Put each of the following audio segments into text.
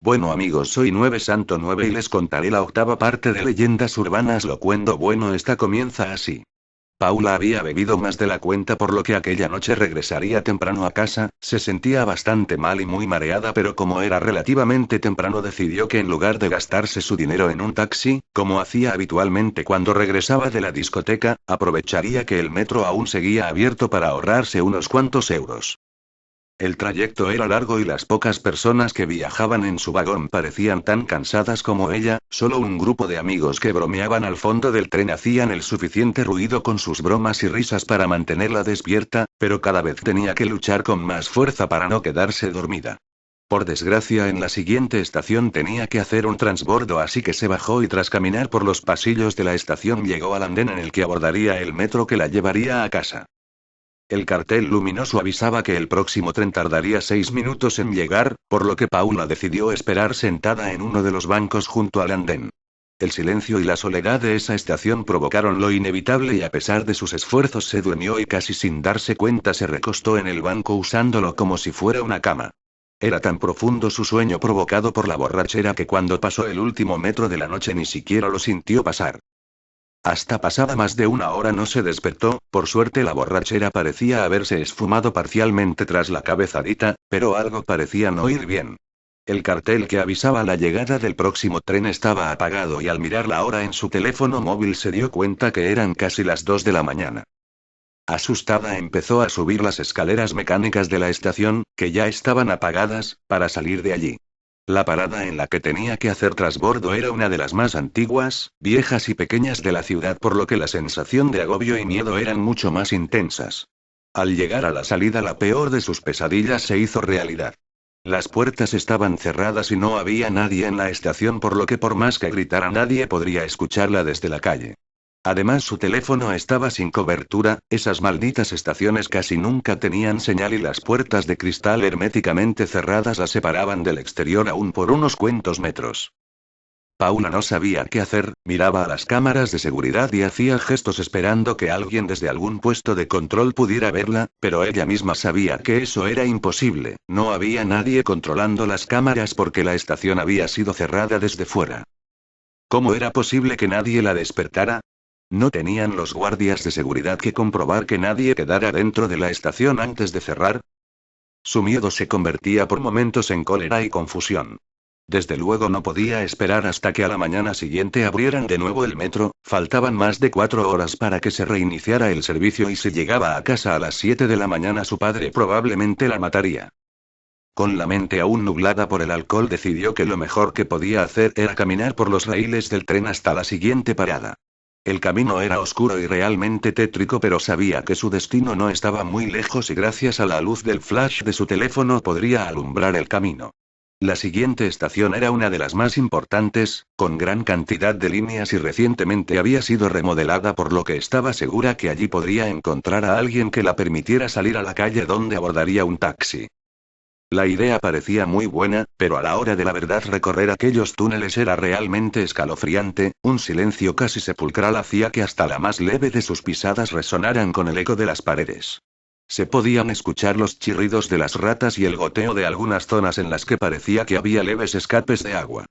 Bueno amigos, soy 9 y les contaré la octava parte de Leyendas Urbanas Locuendo. Bueno, esta comienza así. Paula había bebido más de la cuenta por lo que aquella noche regresaría temprano a casa. Se sentía bastante mal y muy mareada, pero como era relativamente temprano decidió que en lugar de gastarse su dinero en un taxi, como hacía habitualmente cuando regresaba de la discoteca, aprovecharía que el metro aún seguía abierto para ahorrarse unos cuantos euros. El trayecto era largo y las pocas personas que viajaban en su vagón parecían tan cansadas como ella. Solo un grupo de amigos que bromeaban al fondo del tren hacían el suficiente ruido con sus bromas y risas para mantenerla despierta, pero cada vez tenía que luchar con más fuerza para no quedarse dormida. Por desgracia, en la siguiente estación tenía que hacer un transbordo, así que se bajó y tras caminar por los pasillos de la estación llegó al andén en el que abordaría el metro que la llevaría a casa. El cartel luminoso avisaba que el próximo tren tardaría 6 minutos en llegar, por lo que Paula decidió esperar sentada en uno de los bancos junto al andén. El silencio y la soledad de esa estación provocaron lo inevitable y a pesar de sus esfuerzos se durmió y casi sin darse cuenta se recostó en el banco usándolo como si fuera una cama. Era tan profundo su sueño provocado por la borrachera que cuando pasó el último metro de la noche ni siquiera lo sintió pasar. Hasta pasada más de una hora no se despertó. Por suerte la borrachera parecía haberse esfumado parcialmente tras la cabezadita, pero algo parecía no ir bien. El cartel que avisaba la llegada del próximo tren estaba apagado y al mirar la hora en su teléfono móvil se dio cuenta que eran casi las 2 de la mañana. Asustada empezó a subir las escaleras mecánicas de la estación, que ya estaban apagadas, para salir de allí. La parada en la que tenía que hacer trasbordo era una de las más antiguas, viejas y pequeñas de la ciudad, por lo que la sensación de agobio y miedo eran mucho más intensas. Al llegar a la salida, la peor de sus pesadillas se hizo realidad. Las puertas estaban cerradas y no había nadie en la estación, por lo que por más que gritara nadie podría escucharla desde la calle. Además su teléfono estaba sin cobertura. Esas malditas estaciones casi nunca tenían señal y las puertas de cristal herméticamente cerradas la separaban del exterior aún por unos cuantos metros. Paula no sabía qué hacer, miraba a las cámaras de seguridad y hacía gestos esperando que alguien desde algún puesto de control pudiera verla, pero ella misma sabía que eso era imposible. No había nadie controlando las cámaras porque la estación había sido cerrada desde fuera. ¿Cómo era posible que nadie la despertara? ¿No tenían los guardias de seguridad que comprobar que nadie quedara dentro de la estación antes de cerrar? Su miedo se convertía por momentos en cólera y confusión. Desde luego no podía esperar hasta que a la mañana siguiente abrieran de nuevo el metro. Faltaban más de 4 horas para que se reiniciara el servicio y si llegaba a casa a las 7 de la mañana su padre probablemente la mataría. Con la mente aún nublada por el alcohol decidió que lo mejor que podía hacer era caminar por los raíles del tren hasta la siguiente parada. El camino era oscuro y realmente tétrico, pero sabía que su destino no estaba muy lejos y gracias a la luz del flash de su teléfono podría alumbrar el camino. La siguiente estación era una de las más importantes, con gran cantidad de líneas y recientemente había sido remodelada, por lo que estaba segura que allí podría encontrar a alguien que la permitiera salir a la calle donde abordaría un taxi. La idea parecía muy buena, pero a la hora de la verdad recorrer aquellos túneles era realmente escalofriante. Un silencio casi sepulcral hacía que hasta la más leve de sus pisadas resonaran con el eco de las paredes. Se podían escuchar los chirridos de las ratas y el goteo de algunas zonas en las que parecía que había leves escapes de agua.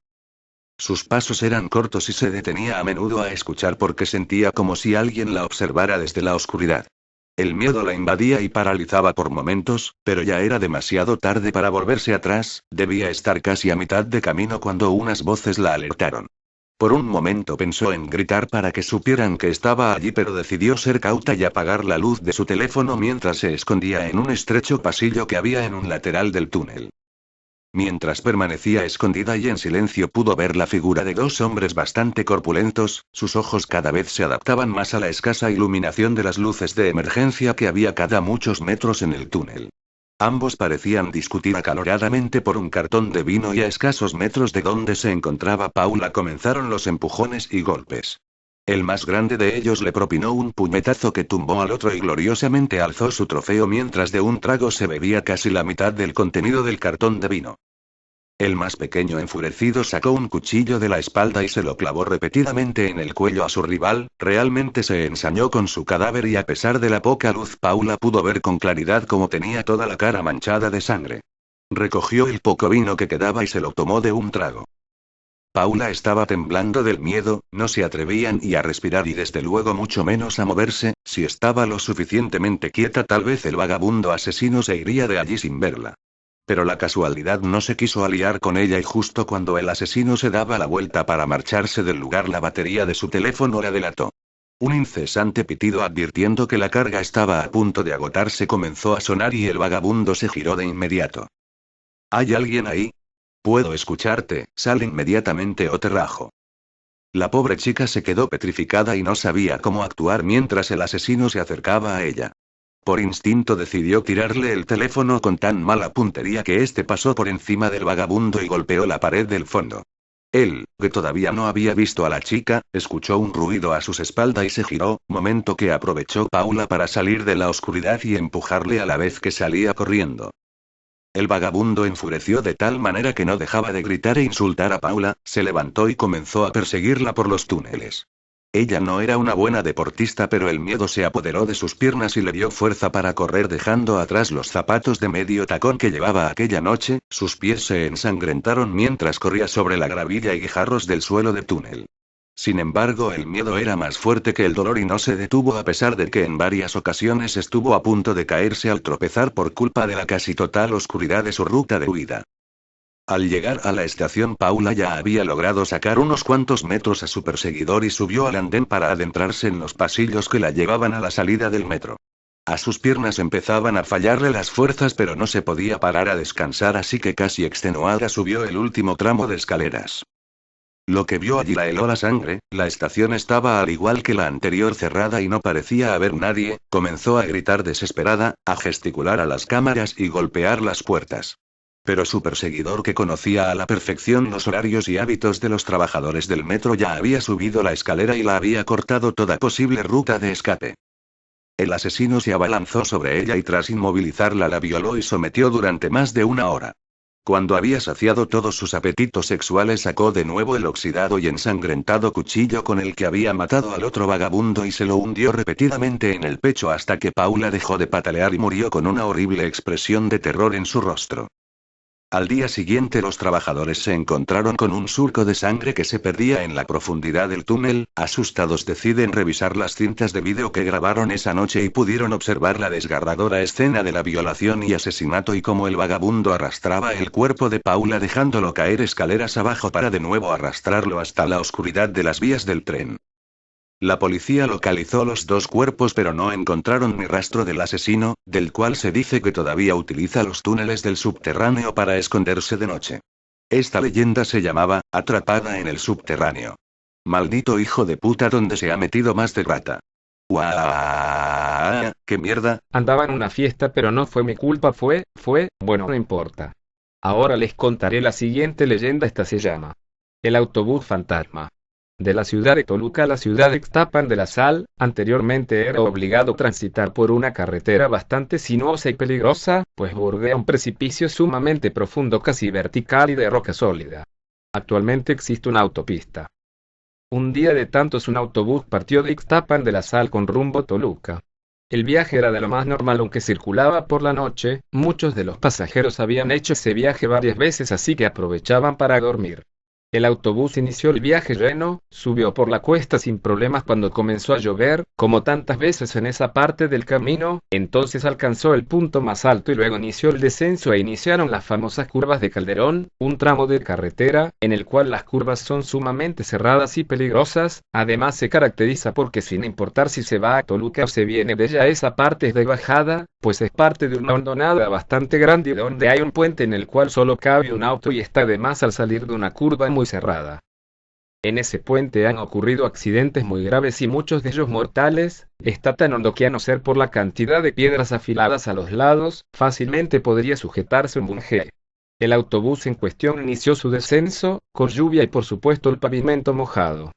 Sus pasos eran cortos y se detenía a menudo a escuchar porque sentía como si alguien la observara desde la oscuridad. El miedo la invadía y paralizaba por momentos, pero ya era demasiado tarde para volverse atrás. Debía estar casi a mitad de camino cuando unas voces la alertaron. Por un momento pensó en gritar para que supieran que estaba allí, pero decidió ser cauta y apagar la luz de su teléfono mientras se escondía en un estrecho pasillo que había en un lateral del túnel. Mientras permanecía escondida y en silencio pudo ver la figura de 2 hombres bastante corpulentos. Sus ojos cada vez se adaptaban más a la escasa iluminación de las luces de emergencia que había cada muchos metros en el túnel. Ambos parecían discutir acaloradamente por un cartón de vino y a escasos metros de donde se encontraba Paula comenzaron los empujones y golpes. El más grande de ellos le propinó un puñetazo que tumbó al otro y gloriosamente alzó su trofeo mientras de un trago se bebía casi la mitad del contenido del cartón de vino. El más pequeño, enfurecido, sacó un cuchillo de la espalda y se lo clavó repetidamente en el cuello a su rival. Realmente se ensañó con su cadáver y a pesar de la poca luz Paula pudo ver con claridad cómo tenía toda la cara manchada de sangre. Recogió el poco vino que quedaba y se lo tomó de un trago. Paula estaba temblando del miedo, no se atrevía ni a respirar y desde luego mucho menos a moverse. Si estaba lo suficientemente quieta tal vez el vagabundo asesino se iría de allí sin verla. Pero la casualidad no se quiso aliar con ella y justo cuando el asesino se daba la vuelta para marcharse del lugar la batería de su teléfono la delató. Un incesante pitido advirtiendo que la carga estaba a punto de agotarse comenzó a sonar y el vagabundo se giró de inmediato. ¿Hay alguien ahí? Puedo escucharte, sal inmediatamente o te rajo. La pobre chica se quedó petrificada y no sabía cómo actuar mientras el asesino se acercaba a ella. Por instinto decidió tirarle el teléfono con tan mala puntería que este pasó por encima del vagabundo y golpeó la pared del fondo. Él, que todavía no había visto a la chica, escuchó un ruido a sus espaldas y se giró, momento que aprovechó Paula para salir de la oscuridad y empujarle a la vez que salía corriendo. El vagabundo enfureció de tal manera que no dejaba de gritar e insultar a Paula, se levantó y comenzó a perseguirla por los túneles. Ella no era una buena deportista pero el miedo se apoderó de sus piernas y le dio fuerza para correr dejando atrás los zapatos de medio tacón que llevaba aquella noche, sus pies se ensangrentaron mientras corría sobre la gravilla y guijarros del suelo de túnel. Sin embargo, el miedo era más fuerte que el dolor y no se detuvo a pesar de que en varias ocasiones estuvo a punto de caerse al tropezar por culpa de la casi total oscuridad de su ruta de huida. Al llegar a la estación Paula ya había logrado sacar unos cuantos metros a su perseguidor y subió al andén para adentrarse en los pasillos que la llevaban a la salida del metro. A sus piernas empezaban a fallarle las fuerzas pero no se podía parar a descansar así que casi extenuada subió el último tramo de escaleras. Lo que vio allí la heló la sangre, la estación estaba al igual que la anterior cerrada y no parecía haber nadie, comenzó a gritar desesperada, a gesticular a las cámaras y golpear las puertas. Pero su perseguidor que conocía a la perfección los horarios y hábitos de los trabajadores del metro ya había subido la escalera y la había cortado toda posible ruta de escape. El asesino se abalanzó sobre ella y tras inmovilizarla la violó y sometió durante más de una hora. Cuando había saciado todos sus apetitos sexuales sacó de nuevo el oxidado y ensangrentado cuchillo con el que había matado al otro vagabundo y se lo hundió repetidamente en el pecho hasta que Paula dejó de patalear y murió con una horrible expresión de terror en su rostro. Al día siguiente los trabajadores se encontraron con un surco de sangre que se perdía en la profundidad del túnel. Asustados deciden revisar las cintas de vídeo que grabaron esa noche y pudieron observar la desgarradora escena de la violación y asesinato y cómo el vagabundo arrastraba el cuerpo de Paula dejándolo caer escaleras abajo para de nuevo arrastrarlo hasta la oscuridad de las vías del tren. La policía localizó los dos cuerpos pero no encontraron ni rastro del asesino, del cual se dice que todavía utiliza los túneles del subterráneo para esconderse de noche. Esta leyenda se llamaba, Atrapada en el subterráneo. Maldito hijo de puta donde se ha metido más de rata. ¡Guau! ¡Qué mierda! Andaba en una fiesta pero no fue mi culpa bueno no importa. Ahora les contaré la siguiente leyenda esta se llama. El autobús fantasma. De la ciudad de Toluca a la ciudad de Ixtapan de la Sal, anteriormente era obligado transitar por una carretera bastante sinuosa y peligrosa, pues bordea un precipicio sumamente profundo casi vertical y de roca sólida. Actualmente existe una autopista. Un día de tantos un autobús partió de Ixtapan de la Sal con rumbo a Toluca. El viaje era de lo más normal aunque circulaba por la noche, muchos de los pasajeros habían hecho ese viaje varias veces así que aprovechaban para dormir. El autobús inició el viaje lleno, subió por la cuesta sin problemas cuando comenzó a llover, como tantas veces en esa parte del camino, entonces alcanzó el punto más alto y luego inició el descenso e iniciaron las famosas curvas de Calderón, un tramo de carretera, en el cual las curvas son sumamente cerradas y peligrosas, además se caracteriza porque sin importar si se va a Toluca o se viene de ella esa parte es de bajada, pues es parte de una hondonada bastante grande donde hay un puente en el cual solo cabe un auto y está de más al salir de una curva muy cerrada. En ese puente han ocurrido accidentes muy graves y muchos de ellos mortales, está tan hondo que a no ser por la cantidad de piedras afiladas a los lados, fácilmente podría sujetarse un bungee. El autobús en cuestión inició su descenso, con lluvia y por supuesto el pavimento mojado.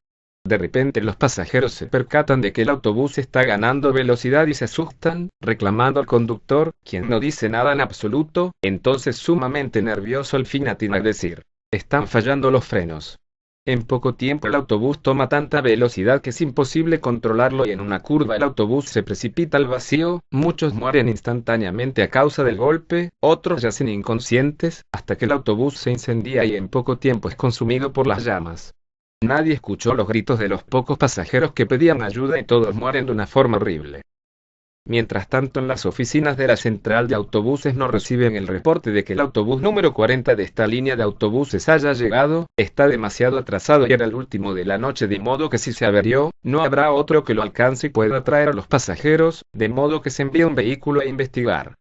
De repente los pasajeros se percatan de que el autobús está ganando velocidad y se asustan, reclamando al conductor, quien no dice nada en absoluto, entonces sumamente nervioso al fin atina a decir, están fallando los frenos. En poco tiempo el autobús toma tanta velocidad que es imposible controlarlo y en una curva el autobús se precipita al vacío, muchos mueren instantáneamente a causa del golpe, otros yacen inconscientes, hasta que el autobús se incendia y en poco tiempo es consumido por las llamas. Nadie escuchó los gritos de los pocos pasajeros que pedían ayuda y todos mueren de una forma horrible. Mientras tanto, en las oficinas de la central de autobuses no reciben el reporte de que el autobús número 40 de esta línea de autobuses haya llegado, está demasiado atrasado y era el último de la noche, de modo que si se averió, no habrá otro que lo alcance y pueda traer a los pasajeros, de modo que se envía un vehículo a investigar.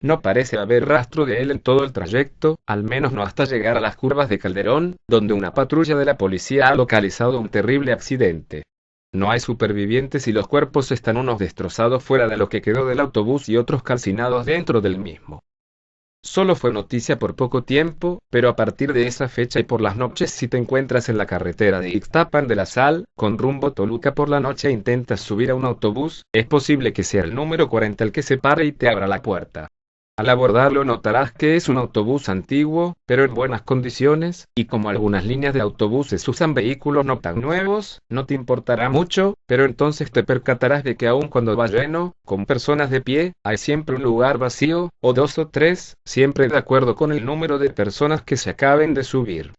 No parece haber rastro de él en todo el trayecto, al menos no hasta llegar a las curvas de Calderón, donde una patrulla de la policía ha localizado un terrible accidente. No hay supervivientes y los cuerpos están unos destrozados fuera de lo que quedó del autobús y otros calcinados dentro del mismo. Solo fue noticia por poco tiempo, pero a partir de esa fecha y por las noches, si te encuentras en la carretera de Ixtapan de la Sal, con rumbo Toluca por la noche e intentas subir a un autobús, es posible que sea el número 40 el que se pare y te abra la puerta. Al abordarlo notarás que es un autobús antiguo, pero en buenas condiciones, y como algunas líneas de autobuses usan vehículos no tan nuevos, no te importará mucho, pero entonces te percatarás de que aun cuando va lleno, con personas de pie, hay siempre un lugar vacío, o 2 o 3, siempre de acuerdo con el número de personas que se acaben de subir.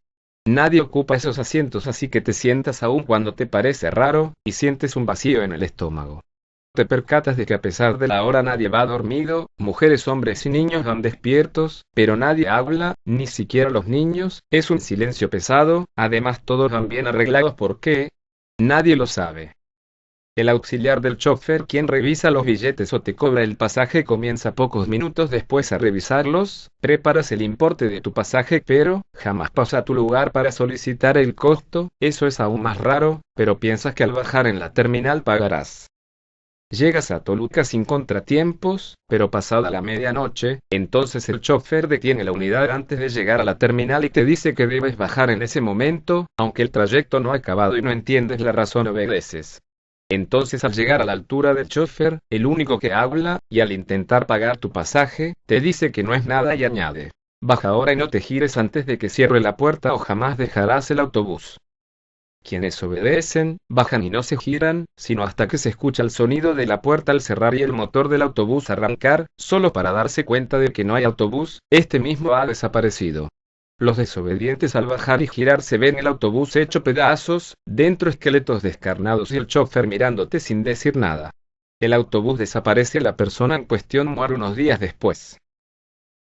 Nadie ocupa esos asientos, así que te sientas aun cuando te parece raro, y sientes un vacío en el estómago. Te percatas de que a pesar de la hora nadie va dormido, mujeres, hombres y niños van despiertos, pero nadie habla, ni siquiera los niños, es un silencio pesado, además todos van bien arreglados. ¿Por qué? Nadie lo sabe. El auxiliar del chofer, quien revisa los billetes o te cobra el pasaje, comienza pocos minutos después a revisarlos, preparas el importe de tu pasaje, pero jamás pasa a tu lugar para solicitar el costo, eso es aún más raro, pero piensas que al bajar en la terminal pagarás. Llegas a Toluca sin contratiempos, pero pasada la medianoche, entonces el chofer detiene la unidad antes de llegar a la terminal y te dice que debes bajar en ese momento, aunque el trayecto no ha acabado y no entiendes la razón, obedeces. Entonces al llegar a la altura del chofer, el único que habla, y al intentar pagar tu pasaje, te dice que no es nada y añade: baja ahora y no te gires antes de que cierre la puerta o jamás dejarás el autobús. Quienes obedecen, bajan y no se giran, sino hasta que se escucha el sonido de la puerta al cerrar y el motor del autobús arrancar, solo para darse cuenta de que no hay autobús, este mismo ha desaparecido. Los desobedientes al bajar y girarse ven el autobús hecho pedazos, dentro esqueletos descarnados y el chofer mirándote sin decir nada. El autobús desaparece y la persona en cuestión muere unos días después.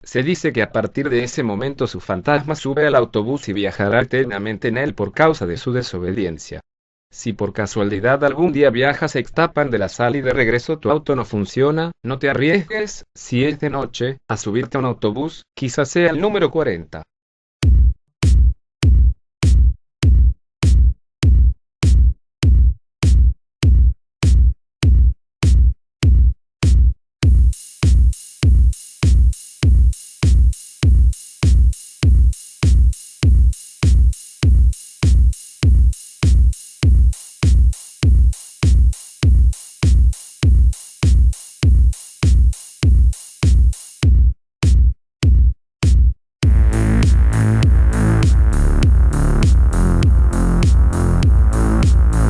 Se dice que a partir de ese momento su fantasma sube al autobús y viajará eternamente en él por causa de su desobediencia. Si por casualidad algún día viajas a Ixtapan de la Sal y de regreso tu auto no funciona, no te arriesgues, si es de noche, a subirte a un autobús, quizás sea el número 40.